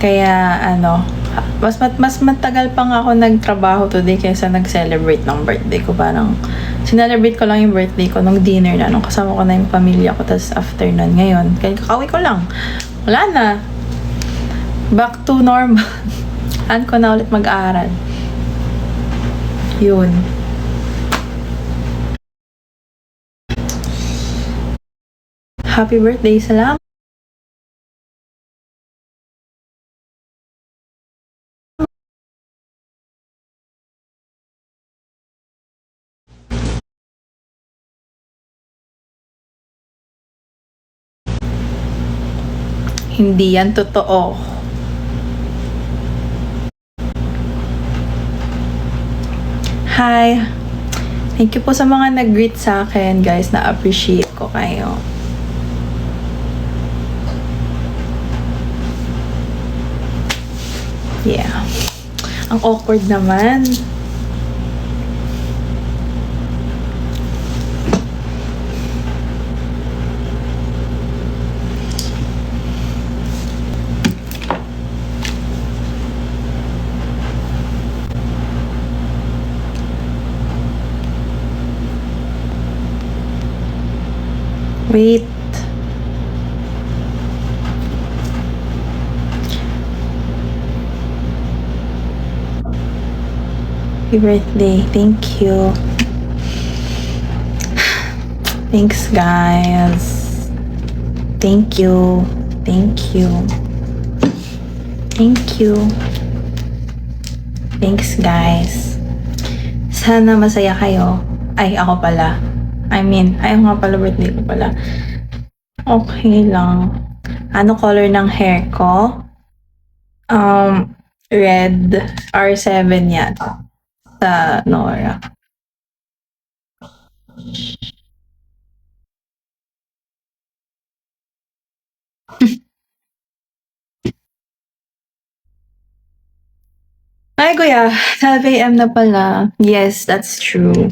Kaya mas matagal pa nga ako nagtrabaho today kaysa nag-celebrate ng birthday ko. Parang sinelebrate ko lang yung birthday ko nung dinner na, nung kasama ko na yung pamilya ko. Tapos after nun, ngayon, kaya kakauwi ko lang. Wala na. Back to normal. Saan ko na ulit mag-aaral. Yun. Happy birthday, salamat. Hindi yan totoo. Hi. Thank you po sa mga nag-greet sa akin, guys. Na-appreciate ko kayo. Yeah. Ang awkward naman. Wait. Happy birthday. Thank you. Thanks, guys. Thank you. Thank you. Thank you. Thanks, guys. Sana masaya kayo. Ay, ako pala. Ayaw nga pala, birthday ko pala. Okay lang. Ano color ng hair ko? Red. R7 yan. Sa Nora. Ay, kuya. 12 a.m. na pala. Yes, that's true.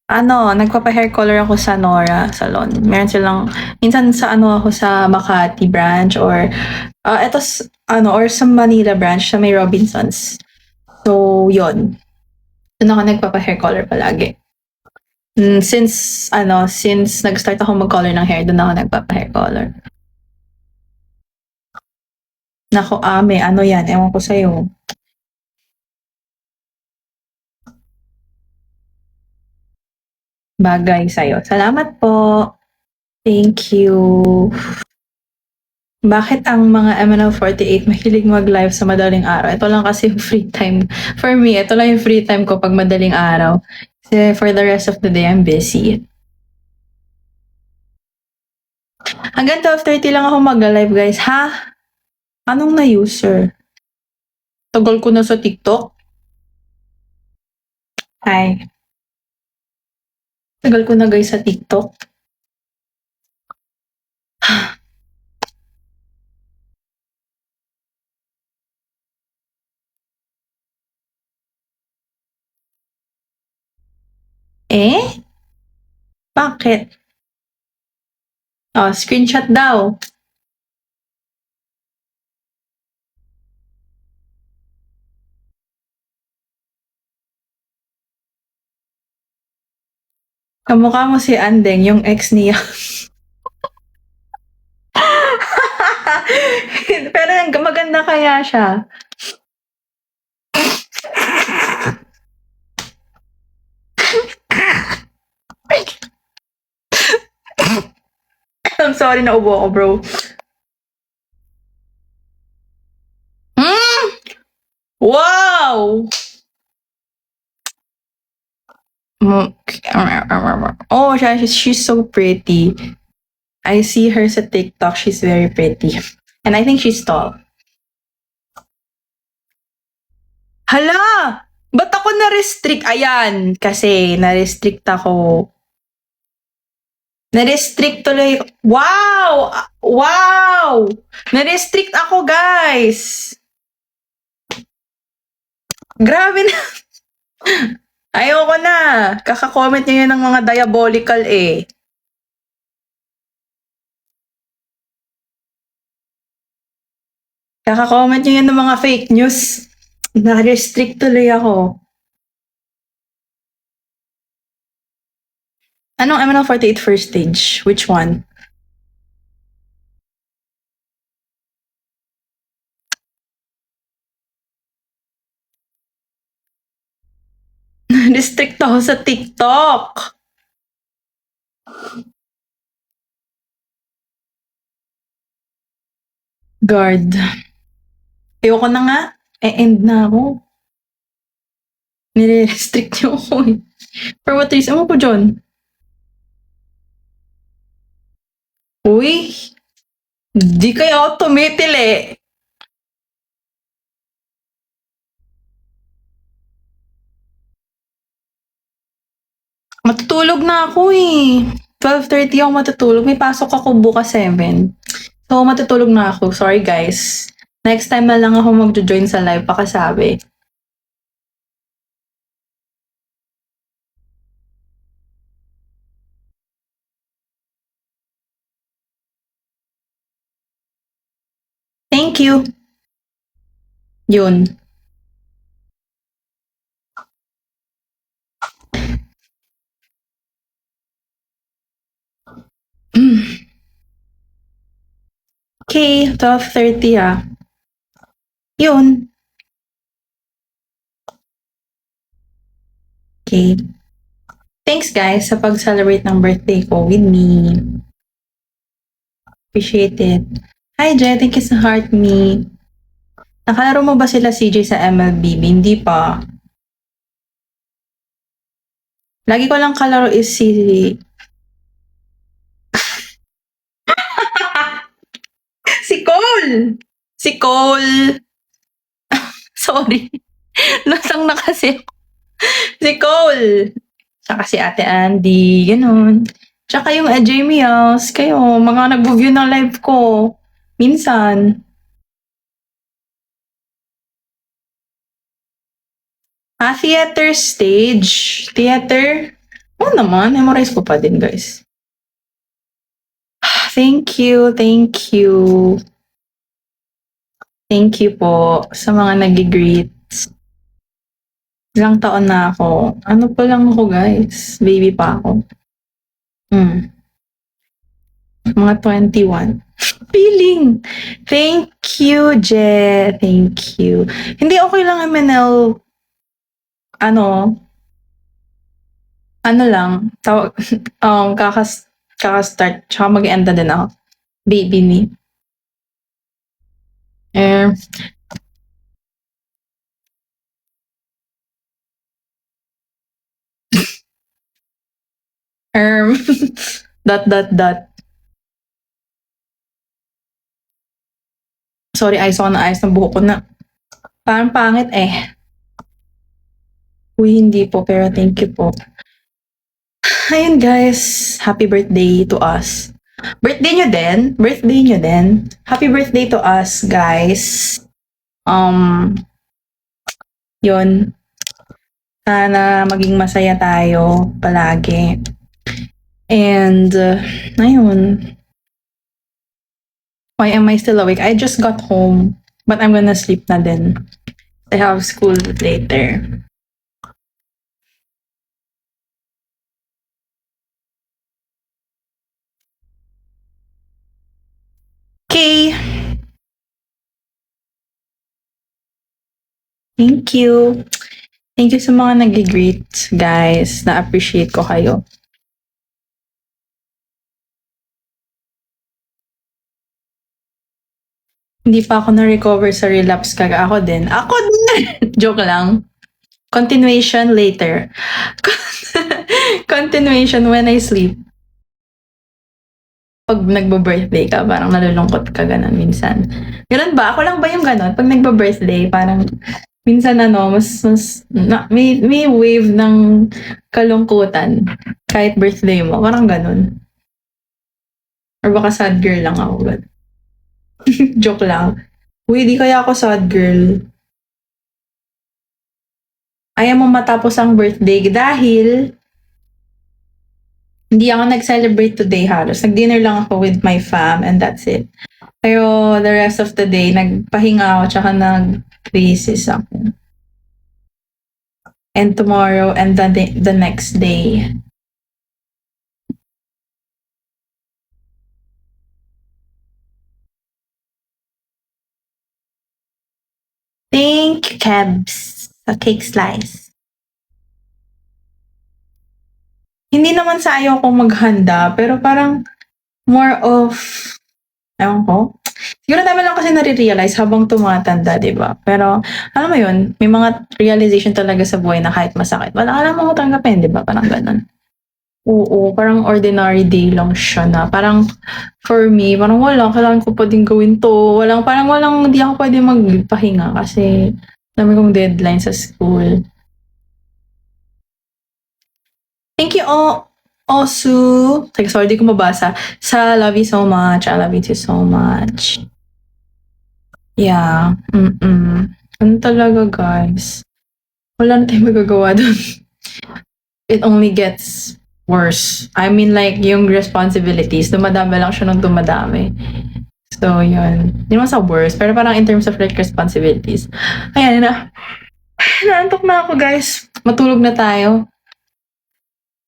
Nagpapa-hair color ako sa Nora Salon. Meron silang, minsan sa ako sa Makati branch or, or sa Manila branch sa may Robinsons. So, yon. Doon ako nagpapa-hair color palagi. Since nag-start ako mag-color ng hair, doon ako nagpapa-hair color. Nako, ame, yan? Ewan ko sa'yo. Bagay sa'yo. Salamat po. Thank you. Bakit ang mga MNL48 mahilig mag-live sa madaling araw? Ito lang kasi yung free time. For me, ito lang yung free time ko pag madaling araw. Kasi for the rest of the day, I'm busy. Hanggang 12:30 lang ako mag-live, guys. Ha? Anong na-user? Tagal ko na sa TikTok. Hi. Tagal ko na, guys, sa TikTok. Eh? Bakit? Screenshot daw. Kamukha mo si Andeng, yung ex niya. Pero maganda kaya siya. I'm sorry, naubo ako, bro. Wow! Oh, she's so pretty. I see her sa TikTok. She's very pretty. And I think she's tall. Hala! Ba't ako na-restrict? Ayan, kasi na-restrict ako. Na-restrict tuloy. Wow! Wow! Na-restrict ako, guys. Grabe na. Ayoko na. Kaka-comment niyo yun ng mga diabolical eh. Kaka-comment nyo yan ng mga fake news. Na-restrict tuloy ako. Anong MNL48 first stage? Which one? Restrict ako sa TikTok. Guard. Ayoko na nga. E-end na ako. Nire-restrict niyo ako eh. For what reason? Ano po dyan? Uy! Di kaya ako tumitil eh. Matutulog na ako eh. 12:30 ako matutulog. May pasok ako bukas 7. So, matutulog na ako. Sorry guys. Next time na lang ako mag-join sa live pakasabi. Thank you. Yun. Okay, 12:30 ah. Yun. Okay. Thanks guys sa pag-celebrate ng birthday ko with me. Appreciate it. Hi Jay, thank you sa heart me. Nakalaro mo ba sila CJ sa MLB? Hindi pa. Lagi ko lang kalaro is si... si Cole! Si Cole! Sorry. Lasang na kasi ako. Si Cole! Tsaka si Ate Andy, ganun. Tsaka yung Jamie House, kayo, mga nag-view ng live ko. Minsan. Theater stage. Theater? Oo naman, memorize ko pa din, guys. Thank you, thank you. Thank you po sa mga nag-greet. Ilang taon na ako. Ano pa lang ako, guys? Baby pa ako. Mga 21. Feeling. Thank you, Je. Thank you. Hindi okay lang MNL. Ano lang, tawag, kakastart, tsaka mag-end na din ako. Baby me. Dot. Sorry, ayos ako na ayos ng buhok ko na. Parang pangit eh. Uy, hindi po, pero thank you po. Ayun guys, happy birthday to us. Birthday nyo din. Happy birthday to us, guys. Yun. Sana maging masaya tayo palagi. And, ayun. Why am I still awake? I just got home, but I'm gonna sleep na din. I have school later. Okay. Thank you. Thank you sa mga nag-greet, guys. Na-appreciate ko kayo. Hindi pa ako na-recover sa relapse kaga ako din. Ako din! Joke lang. Continuation later. Continuation when I sleep. Pag nagbo-birthday ka, parang nalulungkot ka ganun minsan. Ganun ba? Ako lang ba yung ganun? Pag nagbo-birthday, parang minsan may wave ng kalungkutan kahit birthday mo. Parang ganun. Or baka sad girl lang ako. Joke lang. Uy, di kaya ako sad girl. Ayaw mo matapos ang birthday dahil Hindi ako nag-celebrate today halos. Nag-dinner lang ako with my fam and that's it. Pero the rest of the day, nagpahinga ako tsaka nag-thesis ako. And tomorrow and the next day. Thank you, Kebs. Sa cake slice. Hindi naman sa ayaw ko maghanda, pero parang more of, ewan ko. Siguro naman lang kasi nare-realize habang tumatanda, di ba? Pero, alam mo yun, may mga realization talaga sa buhay na kahit masakit, wala alam mo tanggapin, di ba? Parang ganun. Oo, parang ordinary day lang siya na. Parang, for me, parang wala, kailangan ko pa din gawin to. Walang, hindi ako pwede magpahinga kasi dami kong deadline sa school. Thank you all. Also, sorry, di ko mabasa. Sa love you so much. I love you too so much. Yeah. Ano talaga, guys? Wala na tayong magagawa dun. It only gets worse. I mean, like, yung responsibilities, dumadami lang siya nung dumadami. So, yun. Hindi naman sa worst, pero parang in terms of like responsibilities. Ayan na. Naantok na ako, guys. Matulog na tayo.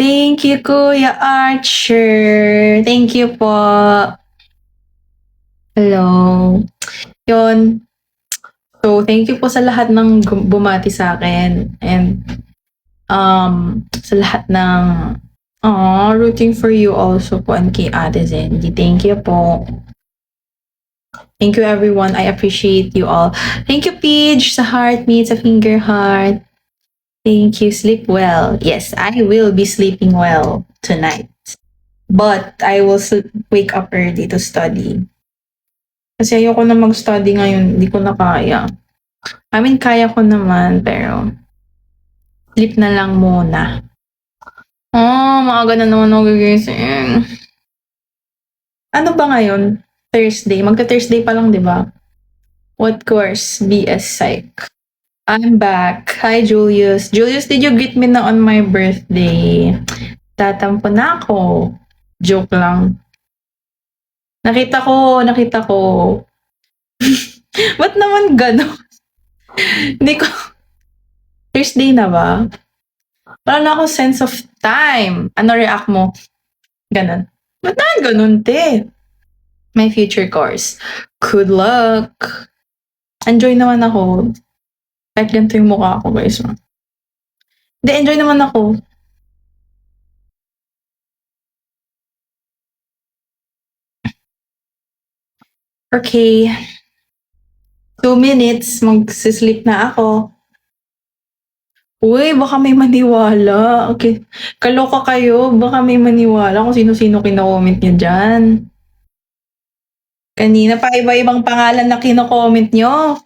Thank you, Kuya Archer. Thank you po. Hello. Yun. So, thank you po sa lahat ng bumati sa akin. And, sa lahat ng, rooting for you also po and kay Ate Zendy. Thank you po. Thank you, everyone. I appreciate you all. Thank you, Peach, sa heartbeat, sa finger heart. Thank you. Sleep well. Yes, I will be sleeping well tonight. But I will wake up early to study. Kasi ayoko na mag-study ngayon. Hindi ko na kaya. I mean, kaya ko naman, pero sleep na lang muna. Maaga na naman ako gigising. Ano ba ngayon? Thursday. Magka-Thursday pa lang, di ba? What course? BS Psych. I'm back. Hi, Julius. Julius, did you greet me na on my birthday? Tatampo na ako. Joke lang. Nakita ko. Ba't naman gano'n? Hindi ko... Thursday na ba? Wala na akong sense of time. Ano react mo? Ganon. Ba't naman ganun, te? My future course. Good luck. Enjoy naman ako. Kahit ganito yung mukha ko, guys. Hindi, enjoy naman ako. Okay. 2 minutes, magsisleep na ako. Uy, baka may maniwala. Okay. Kaloka kayo, baka may maniwala kung sino-sino kino-comment niyo dyan. Kanina pa iba-ibang pangalan na kino-comment nyo.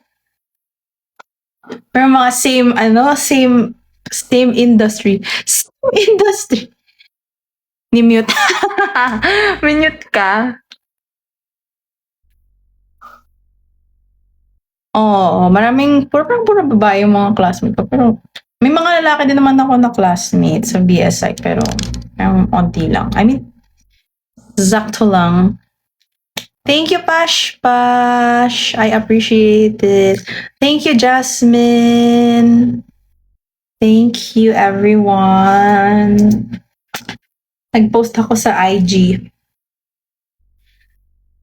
Pero mga same industry. Same industry. Ni-mute. Minute ka. Oo, maraming, puro babae yung mga classmate ko. Pero may mga lalaki din naman ako na classmates sa BSI, pero onti lang. I mean, zakto lang. Thank you, Pash. I appreciate it. Thank you, Jasmine. Thank you, everyone. Nag-post ako sa IG.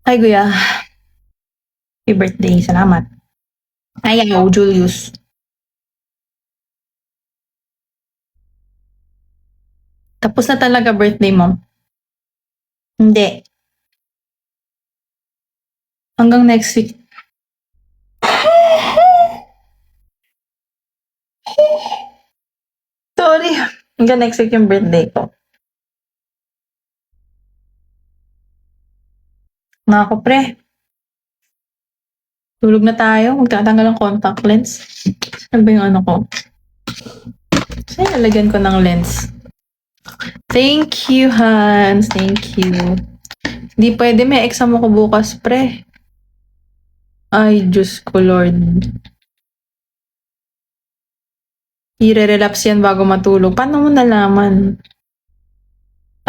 Hi, Kuya. Happy birthday. Salamat. Ayaw, Julius. Tapos na talaga birthday mo? Hindi. Hanggang next week. Sorry. Hanggang next week yung birthday ko. Nga ako, pre. Tulog na tayo. Magtatanggal ng contact lens. Saan ba yung ano ko? Saan nalagyan ko ng lens? Thank you, Hans. Thank you. Hindi pwede. May exam ako bukas, pre. Ay, Diyos ko, Lord. I-relapse yan bago matulog. Paano mo nalaman?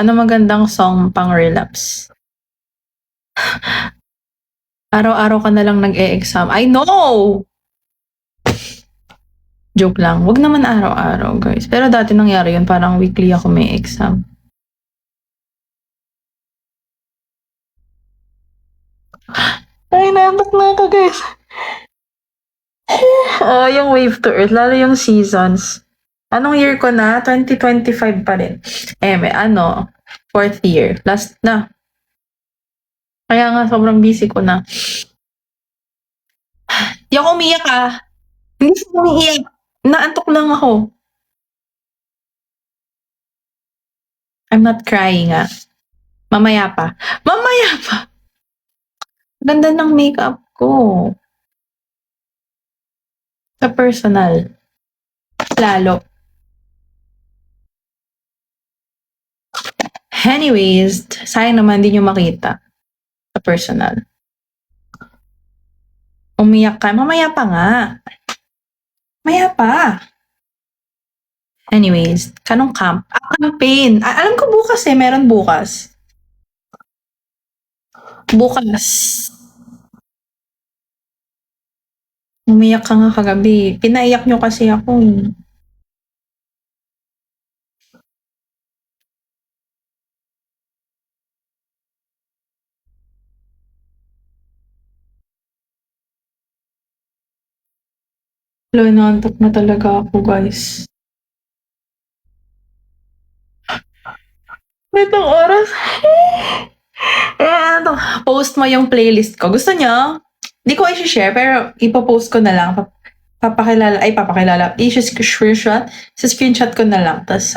Ano magandang song pang relapse? Araw-araw ka na lang nag-e-exam. I know! Joke lang. Wag naman araw-araw, guys. Pero dati nangyari yun. Parang weekly ako may exam. Ay, naantok na ako, guys. Yung Wave to Earth. Lalo yung seasons. Anong year ko na? 2025 pa rin. May fourth year. Last na. Kaya nga, sobrang busy ko na. Di ako umiyak Hindi ako umiiyak. Naantok lang ako. I'm not crying Mamaya pa. Mamaya pa! Ganda ng makeup ko. Sa personal. Lalo. Anyways, sayang naman hindi nyo makita. Sa personal. Umiyak ka. Mamaya pa nga. Mamaya pa. Anyways, kanong camp? Campaign. Alam ko bukas meron bukas. Bukas. Umiyak ka nga kagabi. Pinaiyak nyo kasi ako Wala, naantok na talaga ako, guys. Itong oras. Post mo yung playlist ko. Gusto nyo? Di ko i-share, pero ipopost ko na lang. Papakilala. I-screenshot. Sa screenshot ko na lang. Tapos,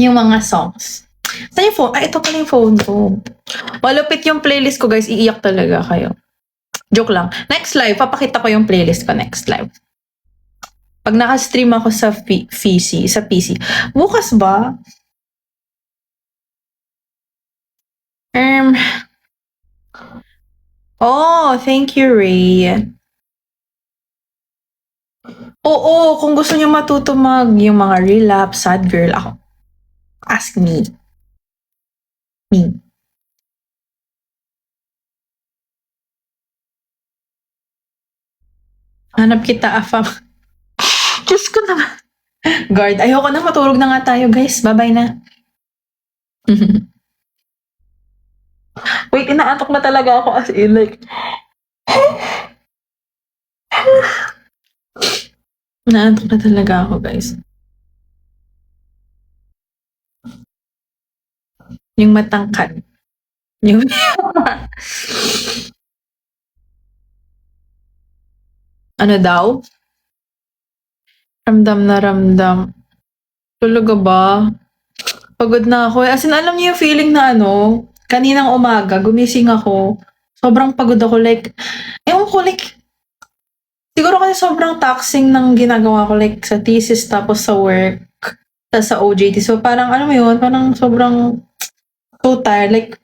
yung mga songs. Saan yung phone? Ito pala yung phone ko. Malupit yung playlist ko, guys. Iiyak talaga kayo. Joke lang. Next live, papakita ko yung playlist ko next live. Pag naka-stream ako sa PC. Bukas ba? Thank you, Ray. Oo, kung gusto niyo matuto yung mga relapse, sad girl, ako. Ask me. Hanap kita, Afam. Diyos ko naman. Guard, ayoko na, matulog na nga tayo, guys. Bye-bye na. Wait, inaatok na talaga ako as in, like... Naantok na talaga ako, guys. Yung matangkad. Yung... ano daw? Ramdam na ramdam. Talaga ba? Pagod na ako. As in, alam niyo yung feeling na kaninang umaga, gumising ako. Sobrang pagod ako. Like, ewan ko, like, siguro kasi sobrang taxing ng ginagawa ko. Like, sa thesis, tapos sa work, tapos sa OJT. So, parang, alam mo yun, parang sobrang so tired. Like,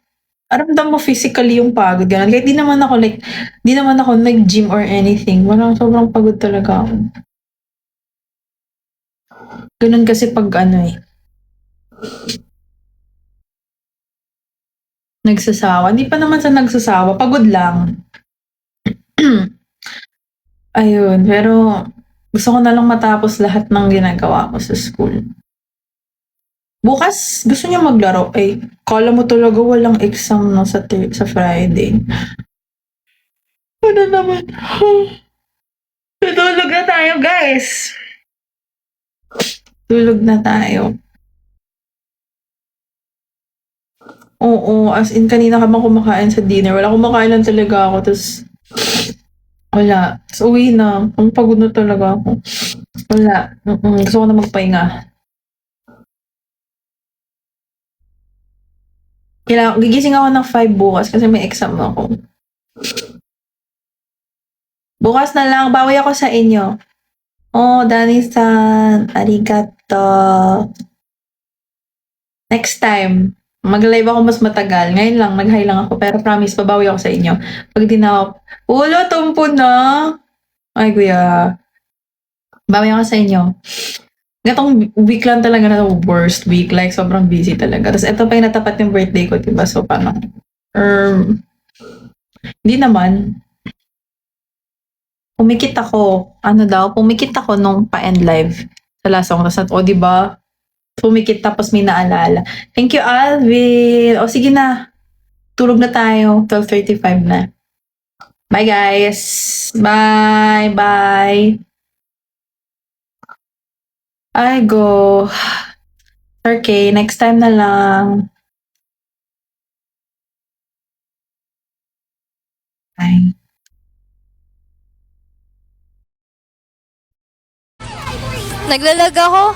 aramdam mo physically yung pagod. Ganun. Kahit di naman ako nag-gym or anything. Parang sobrang pagod talaga ako. Ganun kasi pag nagsasawa. Hindi pa naman sa nagsasawa. Pagod lang. Ayun. Pero, gusto ko na lang matapos lahat ng ginagawa ko sa school. Bukas, gusto niya maglaro. Kala mo talaga walang exam sa Friday. Ano naman? Tutulog na tayo, guys. Tulog na tayo. Oo, as in kanina ka bang kumakain sa dinner? Wala, kumakain lang talaga ako. Tapos, wala. Tapos uwi na. Ang pagod na talaga ako. Wala. Gusto ko na magpahinga. Gigising ako ng 5 bukas kasi may exam ako. Bukas na lang, bawi ako sa inyo. Dani-san, arigato. Next time, mag-live ako mas matagal. Ngayon lang, nag-hi lang ako. Pero promise, babawi ako sa inyo. Pag di na ako, ulo, tumpo na. Ay, kuya. Bawi ako sa inyo. Gatong week lang talaga na worst week. Like, sobrang busy talaga. Tapos ito pa yung natapat yung birthday ko, diba? So, parang, hindi naman. Pumikit ako. Ano daw? Pumikit ako nung pa-end live sa last song. Tapos, o, diba? Pumikit tapos may naalala. Thank you, Alvin. O, sige na. Tulog na tayo. 12:35 na. Bye, guys. Bye. Bye. I go. Okay, next time na lang. Bye. Naglalag ako.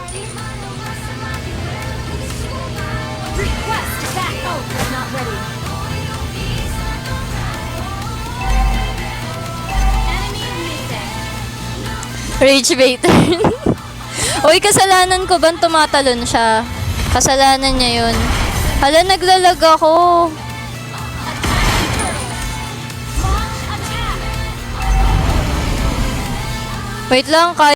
Rage baiter. Uy, kasalanan ko bang tumatalon siya? Kasalanan niya yun. Hala, naglalag ako. Wait lang,